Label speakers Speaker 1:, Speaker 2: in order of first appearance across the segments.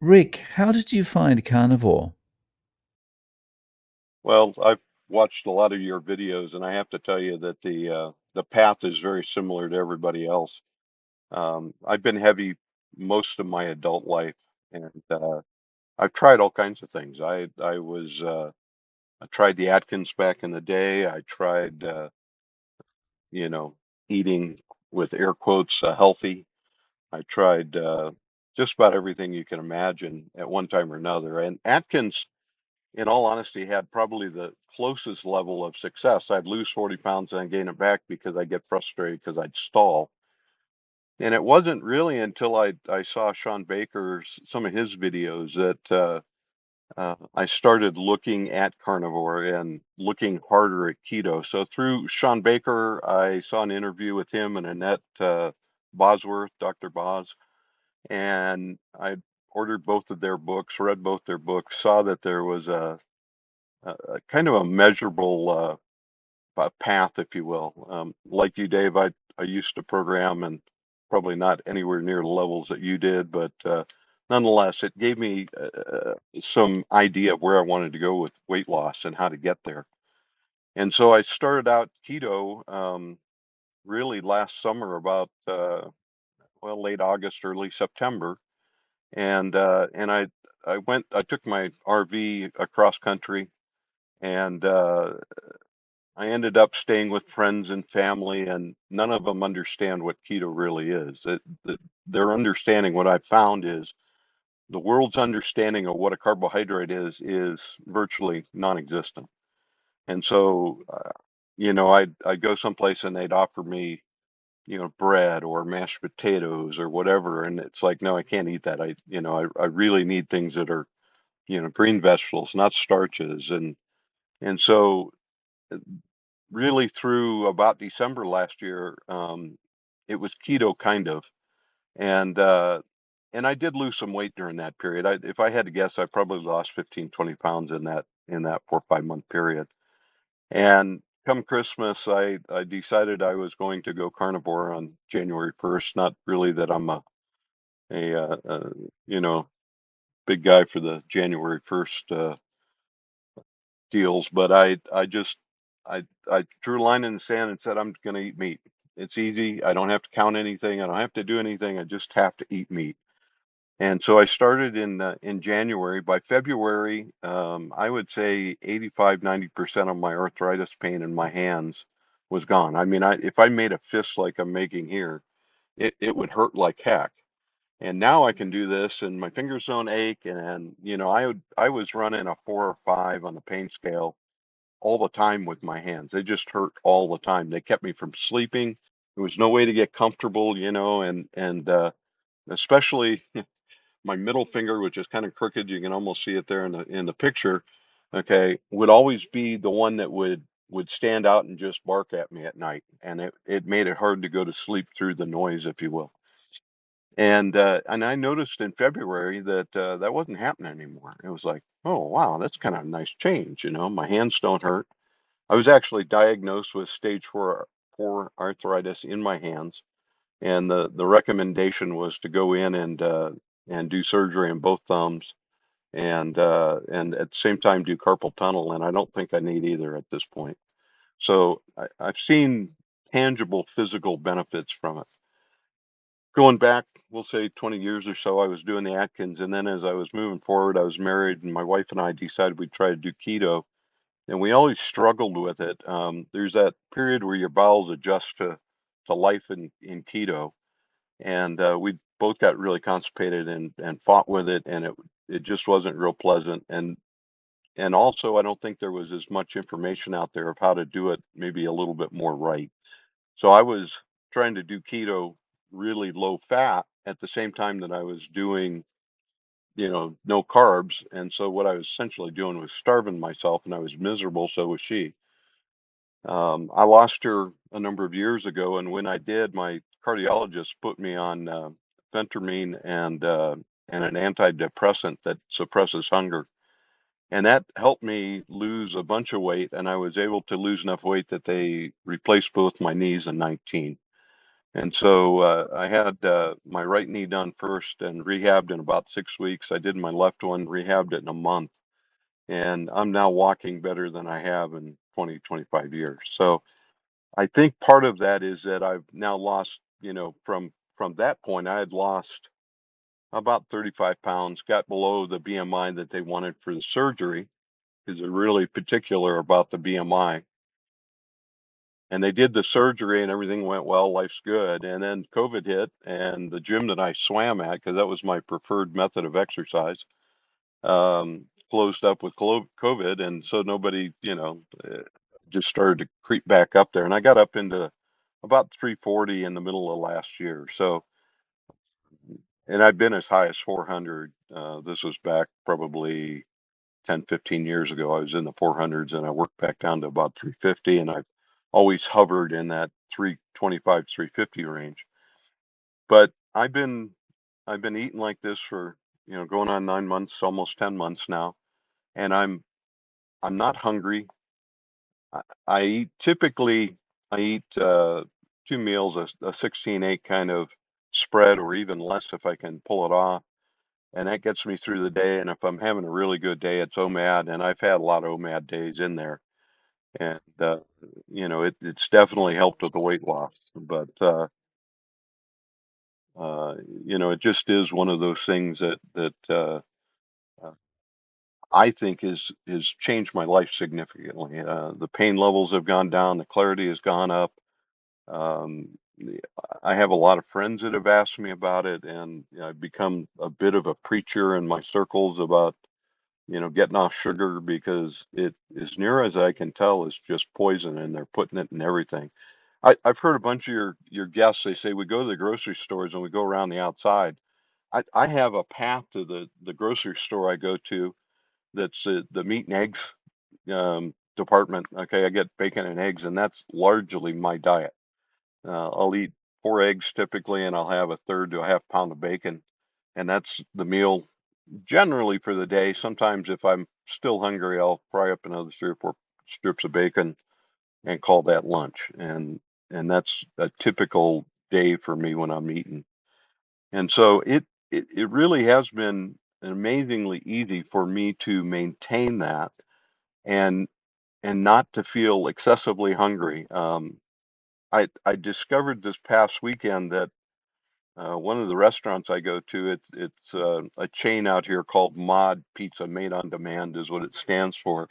Speaker 1: Rick, how did you find Carnivore?
Speaker 2: Well, I've watched a lot of your videos, and I have to tell you that the path is very similar to everybody else. I've been heavy most of my adult life, and I've tried all kinds of things. I tried the Atkins back in the day. I tried you know eating with air quotes healthy. I tried just about everything you can imagine at one time or another. And Atkins, in all honesty, had probably the closest level of success. I'd lose 40 pounds and then gain it back because I'd get frustrated because I'd stall. And it wasn't really until I saw Sean Baker's some of his videos that I started looking at carnivore and looking harder at keto. So through Sean Baker, I saw an interview with him and Annette Bosworth, Dr. Boz, and I ordered both of their books, read both their books, saw that there was a kind of a measurable path, if you will. Like you, Dave, I used to program and probably not anywhere near the levels that you did, but nonetheless, it gave me some idea of where I wanted to go with weight loss and how to get there. And so I started out keto really last summer, about well, late August, early September, and I took my RV across country and I ended up staying with friends and family, and none of them understand what keto really is. Their understanding, what I've found, is the world's understanding of what a carbohydrate is virtually non-existent. And so, I'd go someplace and they'd offer me, bread or mashed potatoes or whatever, and it's like, no, I can't eat that. I really need things that are, green vegetables, not starches, and so really through about December last year, it was keto kind of, and and I did lose some weight during that period. If I had to guess, I probably lost 15, 20 pounds in that 4 or 5 month period. And come Christmas, I decided I was going to go carnivore on January 1st. Not really that I'm a you know big guy for the January 1st deals, but I drew a line in the sand and said I'm going to eat meat. It's easy. I don't have to count anything. I don't have to do anything. I just have to eat meat. And so I started in January. By February, I would say 85-90% of my arthritis pain in my hands was gone. I mean, if I made a fist like I'm making here, it would hurt like heck. And now I can do this, and my fingers don't ache. And I was running a 4 or 5 on the pain scale all the time with my hands. They just hurt all the time. They kept me from sleeping. There was no way to get comfortable, and especially my middle finger, which is kind of crooked. You can almost see it there in the picture. Okay, would always be the one that would stand out and just bark at me at night, and it made it hard to go to sleep through the noise, if you will. And I noticed in February that that wasn't happening anymore. It was like, oh wow, that's kind of a nice change. My hands don't hurt. I was actually diagnosed with stage four arthritis in my hands, and the recommendation was to go in and do surgery on both thumbs, and at the same time do carpal tunnel. And I don't think I need either at this point. So I've seen tangible physical benefits from it. Going back, we'll say 20 years or so, I was doing the Atkins, and then as I was moving forward, I was married, and my wife and I decided we'd try to do keto, and we always struggled with it. There's that period where your bowels adjust to life in keto, and we both got really constipated and fought with it, and it just wasn't real pleasant. And also, I don't think there was as much information out there of how to do it, maybe a little bit more right. So I was trying to do keto really low fat at the same time that I was doing, no carbs. And so what I was essentially doing was starving myself, and I was miserable. So was she. I lost her a number of years ago, and when I did, my cardiologist put me on phentermine and an antidepressant that suppresses hunger, and that helped me lose a bunch of weight. And I was able to lose enough weight that they replaced both my knees in 19. And so I had my right knee done first and rehabbed in about 6 weeks. I did my left one, rehabbed it in a month, and I'm now walking better than I have in 20, 25 years. So I think part of that is that I've now lost, from that point, I had lost about 35 pounds, got below the BMI that they wanted for the surgery because they're really particular about the BMI. And they did the surgery and everything went well, life's good. And then COVID hit, and the gym that I swam at, because that was my preferred method of exercise, closed up with COVID. And so nobody, just started to creep back up there. And I got up into about 340 in the middle of last year. So, and I've been as high as 400. This was back probably 10, 15 years ago. I was in the 400s and I worked back down to about 350, and I've always hovered in that 325, 350 range. But I've been eating like this for, going on 9 months, almost 10 months now, and I'm not hungry. I eat typically I eat 2 meals, a 16/8 kind of spread, or even less if I can pull it off. And that gets me through the day. And if I'm having a really good day, it's OMAD, and I've had a lot of OMAD days in there. And it's definitely helped with the weight loss. But it just is one of those things that uh, I think has changed my life significantly. The pain levels have gone down, the clarity has gone up. The- I have a lot of friends that have asked me about it, and I've become a bit of a preacher in my circles about getting off sugar, because it, as near as I can tell, is just poison, and they're putting it in everything. I've heard a bunch of your guests. They say we go to the grocery stores and we go around the outside. I have a path to the grocery store I go to that's the meat and eggs department. Okay, I get bacon and eggs, and that's largely my diet. I'll eat 4 eggs typically, and I'll have a third to a half pound of bacon, and that's the meal generally for the day. Sometimes if I'm still hungry, I'll fry up another 3 or 4 strips of bacon and call that lunch. And that's a typical day for me when I'm eating. And so it really has been amazingly easy for me to maintain that, and not to feel excessively hungry. I discovered this past weekend that one of the restaurants I go to, it's a chain out here called Mod Pizza, Made on Demand is what it stands for,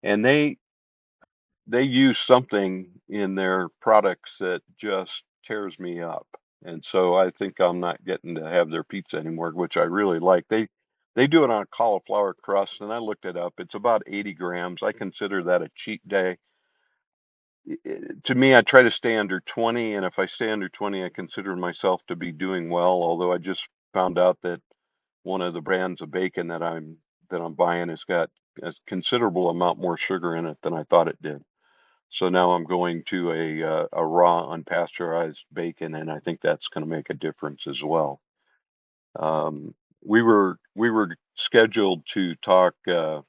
Speaker 2: and they use something in their products that just tears me up. And so I think I'm not getting to have their pizza anymore, which I really like. They do it on a cauliflower crust, and I looked it up. It's about 80 grams. I consider that a cheat day. To me, I try to stay under 20, and if I stay under 20, I consider myself to be doing well. Although I just found out that one of the brands of bacon that I'm buying has got a considerable amount more sugar in it than I thought it did. So now I'm going to a raw unpasteurized bacon, and I think that's going to make a difference as well. Um, we were scheduled to talk a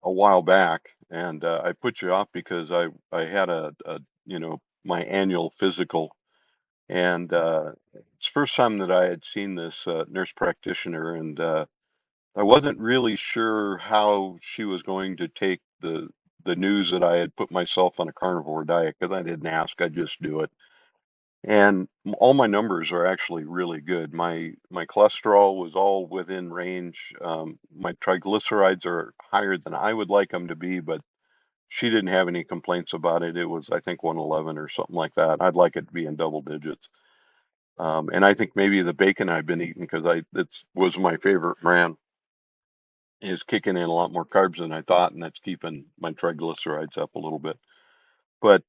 Speaker 2: while back, and I put you off because I had my annual physical, and it's the first time that I had seen this nurse practitioner, and I wasn't really sure how she was going to take the news that I had put myself on a carnivore diet, because I didn't ask, I just do it. And all my numbers are actually really good. My cholesterol was all within range. My triglycerides are higher than I would like them to be, but she didn't have any complaints about it. It was, I think, 111 or something like that. I'd like it to be in double digits. And I think maybe the bacon I've been eating, because it was my favorite brand, is kicking in a lot more carbs than I thought, and that's keeping my triglycerides up a little bit. But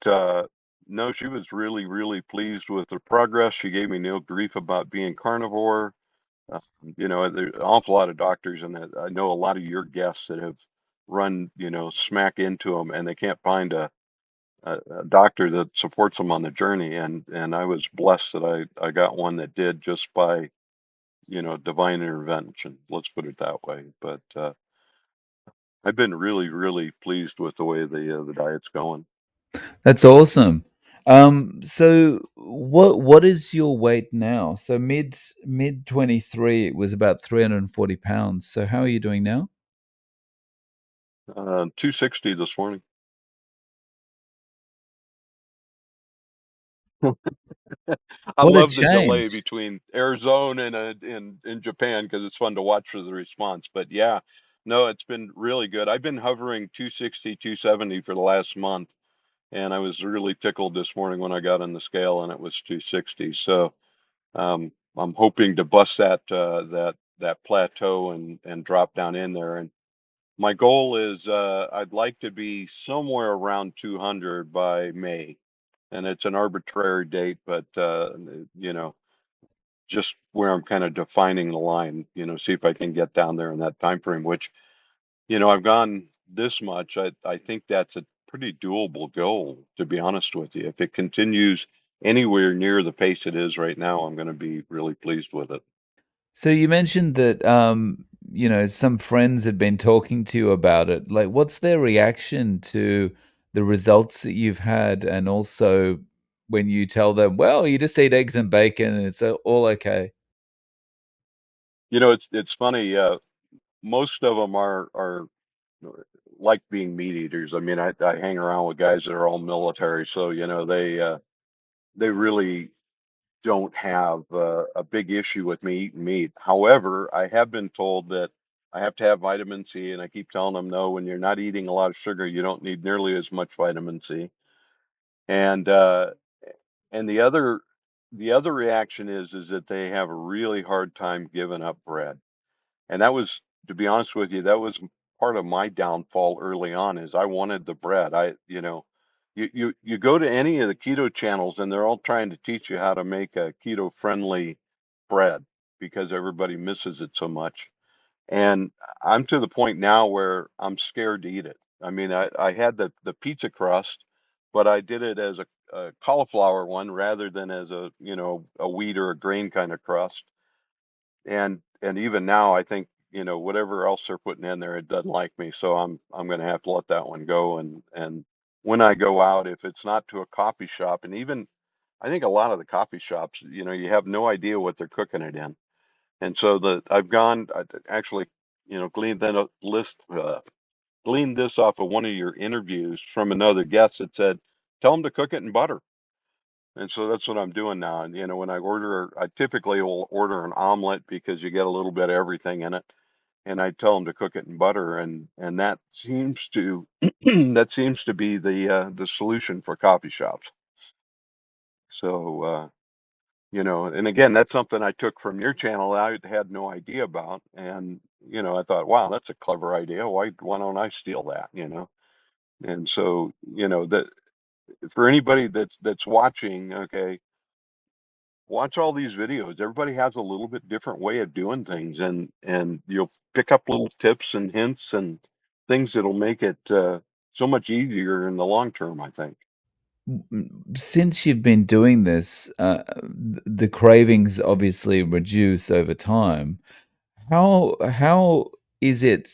Speaker 2: no, she was really, really pleased with the progress. She gave me no grief about being carnivore. Uh, there's an awful lot of doctors, and I know a lot of your guests that have run, smack into them, and they can't find a doctor that supports them on the journey. And I was blessed that I got one that did, just by, divine intervention. Let's put it that way. But I've been really, really pleased with the way the diet's going.
Speaker 1: That's awesome. So what is your weight now? So mid 23, it was about 340 pounds. So how are you doing now?
Speaker 2: 260 this morning. I
Speaker 1: What a
Speaker 2: love the delay
Speaker 1: change.
Speaker 2: between Arizona and Japan because it's fun to watch for the response. But yeah, no, it's been really good. I've been hovering 260, 270 for the last month, and I was really tickled this morning when I got on the scale and it was 260. So I'm hoping to bust that plateau and drop down in there. And my goal is I'd like to be somewhere around 200 by May, and it's an arbitrary date, but you know, just where I'm kind of defining the line, see if I can get down there in that time frame, which, I've gone this much. I think that's a pretty doable goal, to be honest with you. If it continues anywhere near the pace it is right now, I'm going to be really pleased with it.
Speaker 1: So you mentioned that some friends had been talking to you about it. Like, what's their reaction to the results that you've had, and also when you tell them, "Well, you just eat eggs and bacon and it's all okay."
Speaker 2: It's funny. Most of them are like being meat eaters. I mean, I hang around with guys that are all military, so they really don't have a big issue with me eating meat. However, I have been told that I have to have vitamin C, and I keep telling them no. When you're not eating a lot of sugar, you don't need nearly as much vitamin C. And and the other reaction is that they have a really hard time giving up bread. And that was, to be honest with you, that was part of my downfall early on is I wanted the bread. You go to any of the keto channels and they're all trying to teach you how to make a keto friendly bread because everybody misses it so much. And I'm to the point now where I'm scared to eat it. I mean, I had the pizza crust, but I did it as a cauliflower one rather than as a wheat or a grain kind of crust. And even now, I think, whatever else they're putting in there, it doesn't like me. So I'm going to have to let that one go. And when I go out, if it's not to a coffee shop, and even I think a lot of the coffee shops, you have no idea what they're cooking it in. And so I've gone actually, gleaned that gleaned this off of one of your interviews from another guest that said, tell them to cook it in butter. And so that's what I'm doing now. And when I typically will order an omelet because you get a little bit of everything in it. And I tell them to cook it in butter, and that seems to that seems to be the solution for coffee shops. So and again, that's something I took from your channel that I had no idea about, and I thought, wow, that's a clever idea. Why don't I steal that? And so that for anybody that's watching, okay, watch all these videos. Everybody has a little bit different way of doing things, and you'll pick up little tips and hints and things that'll make it so much easier in the long term, I think.
Speaker 1: Since you've been doing this, the cravings obviously reduce over time. How is it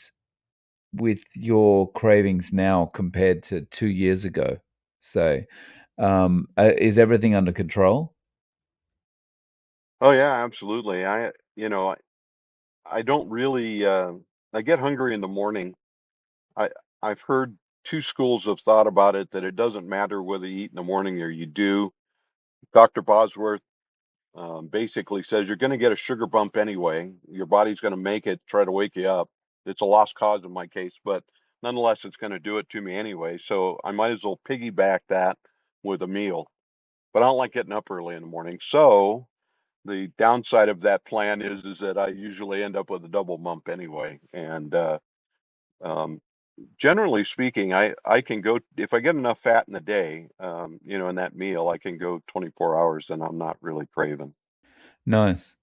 Speaker 1: with your cravings now compared to 2 years ago, say? Is everything under control?
Speaker 2: Oh yeah, absolutely. I don't really I get hungry in the morning. I I've heard two schools of thought about it that it doesn't matter whether you eat in the morning or you do. Dr. Bosworth basically says you're going to get a sugar bump anyway. Your body's going to make it try to wake you up. It's a lost cause in my case, but nonetheless, it's going to do it to me anyway. So I might as well piggyback that with a meal. But I don't like getting up early in the morning. So the downside of that plan is that I usually end up with a double bump anyway. And um, generally speaking, I can go if I get enough fat in the day, in that meal, I can go 24 hours and I'm not really craving.
Speaker 1: Nice.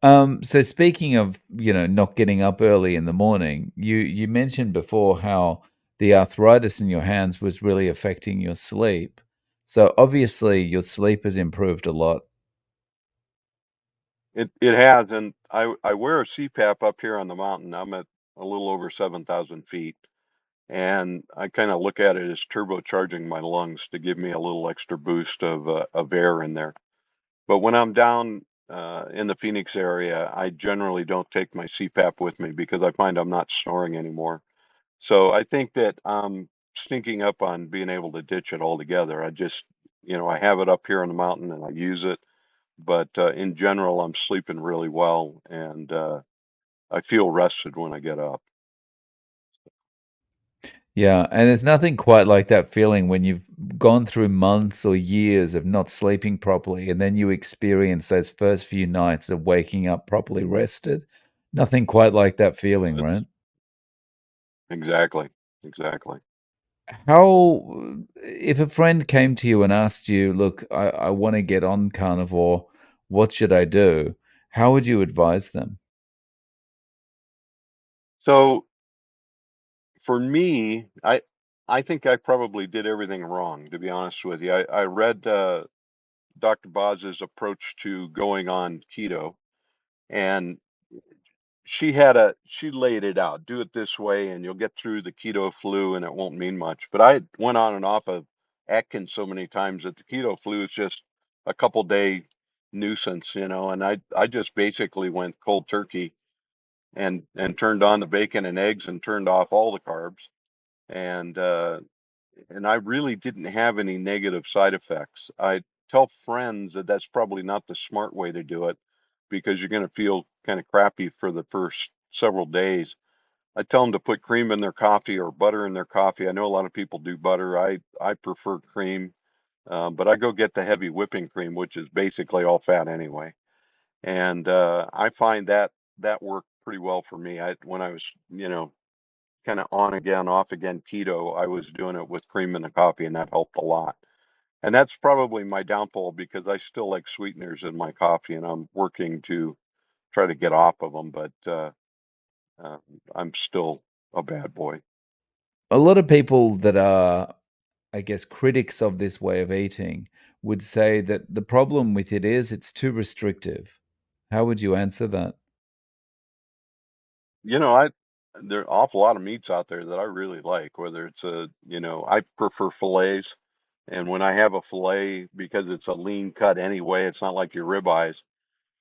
Speaker 1: So speaking of, not getting up early in the morning, you mentioned before how the arthritis in your hands was really affecting your sleep. So obviously your sleep has improved a lot.
Speaker 2: It has, and I wear a CPAP up here on the mountain. I'm at a little over 7,000 feet, and I kind of look at it as turbocharging my lungs to give me a little extra boost of air in there. But when I'm down in the Phoenix area, I generally don't take my CPAP with me because I find I'm not snoring anymore. So I think that I'm stinking up on being able to ditch it altogether. I just, I have it up here on the mountain and I use it, but in general, I'm sleeping really well and I feel rested when I get up.
Speaker 1: Yeah, and there's nothing quite like that feeling when you've gone through months or years of not sleeping properly, and then you experience those first few nights of waking up properly rested. Nothing quite like that feeling, right?
Speaker 2: That's exactly, exactly.
Speaker 1: How if a friend came to you and asked you, "Look, I wanna get on Carnivore, what should I do?" How would you advise them?
Speaker 2: So for me, I think I probably did everything wrong, to be honest with you. I read Dr. Boz's approach to going on keto, and she laid it out. Do it this way, and you'll get through the keto flu, and it won't mean much. But I went on and off of Atkins so many times that the keto flu is just a couple day nuisance, and I just basically went cold turkey and turned on the bacon and eggs and turned off all the carbs and I really didn't have any negative side effects. I tell friends that that's probably not the smart way to do it because you're going to feel kind of crappy for the first several days. I tell them to put cream in their coffee or butter in their coffee. I know a lot of people do butter. I prefer cream, but I go get the heavy whipping cream, which is basically all fat anyway. And I find that worked pretty well for me. I when I was kind of on again, off again keto, I was doing it with cream in the coffee, and that helped a lot. And that's probably my downfall because I still like sweeteners in my coffee, and I'm working to try to get off of them, but uh, I'm still a bad boy.
Speaker 1: A lot of people that are, I guess, critics of this way of eating would say that the problem with it is it's too restrictive. How would you answer that?
Speaker 2: I there are an awful lot of meats out there that I really like, whether it's I prefer fillets. And when I have a fillet, because it's a lean cut anyway, it's not like your ribeyes.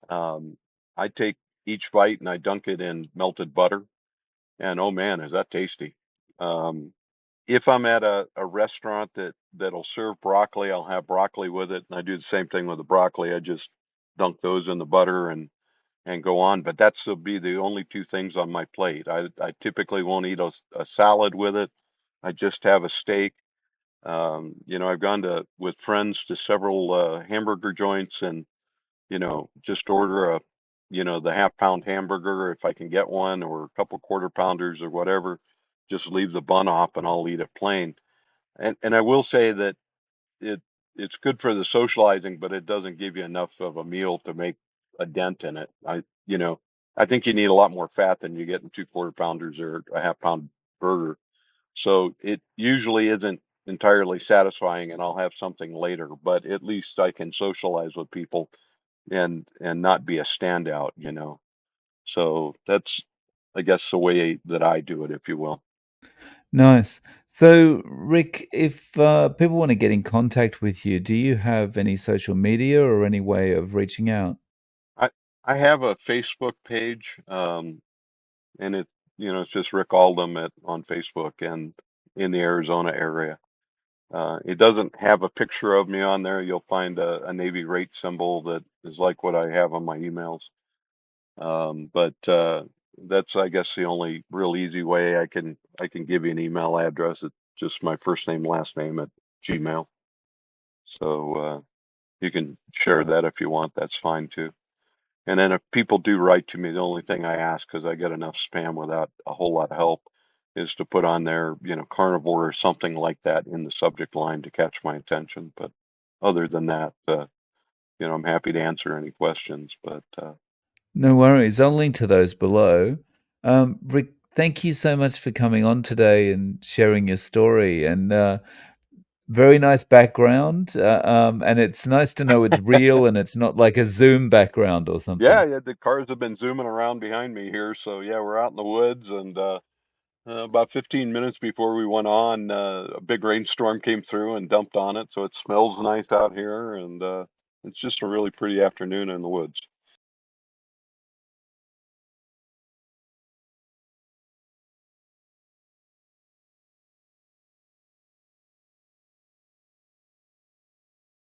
Speaker 2: Um, I take each bite and I dunk it in melted butter. And oh man, is that tasty. Um, if I'm at a restaurant that'll serve broccoli, I'll have broccoli with it. And I do the same thing with the broccoli. I just dunk those in the butter and go on. But that's will be the only two things on my plate. I typically won't eat a salad with it. I just have a steak. I've gone to with friends to several hamburger joints and just order the half pound hamburger if I can get one, or a couple quarter pounders or whatever. Just leave the bun off and I'll eat it plain. And I will say that it it's good for the socializing, but it doesn't give you enough of a meal to make a dent in it. I think you need a lot more fat than you get in two quarter pounders or a half pound burger. So it usually isn't entirely satisfying, and I'll have something later, but at least I can socialize with people and not be a standout. So that's, I guess, the way that I do it, if you will.
Speaker 1: Nice. So, Rick, if people want to get in contact with you, do you have any social media or any way of reaching out?
Speaker 2: I I have a Facebook page, and it's just Rick Aldham on Facebook and in the Arizona area. It doesn't have a picture of me on there. You'll find a Navy rate symbol that is like what I have on my emails. But that's, I guess, the only real easy way I can give you an email address. It's just my first name, last name at Gmail. So you can share that if you want. That's fine too. And then if people do write to me, the only thing I ask, because I get enough spam without a whole lot of help, is to put on there, carnivore or something like that in the subject line to catch my attention. But other than that, I'm happy to answer any questions. But
Speaker 1: No worries. I'll link to those below. Rick, thank you so much for coming on today and sharing your story. And very nice background. And it's nice to know it's real and it's not like a Zoom background or
Speaker 2: yeah,
Speaker 1: something.
Speaker 2: yeah, the cars have been zooming around behind me here. So yeah, we're out in the woods and About 15 minutes before we went on, a big rainstorm came through and dumped on it, so it smells nice out here, and it's just a really pretty afternoon in the woods.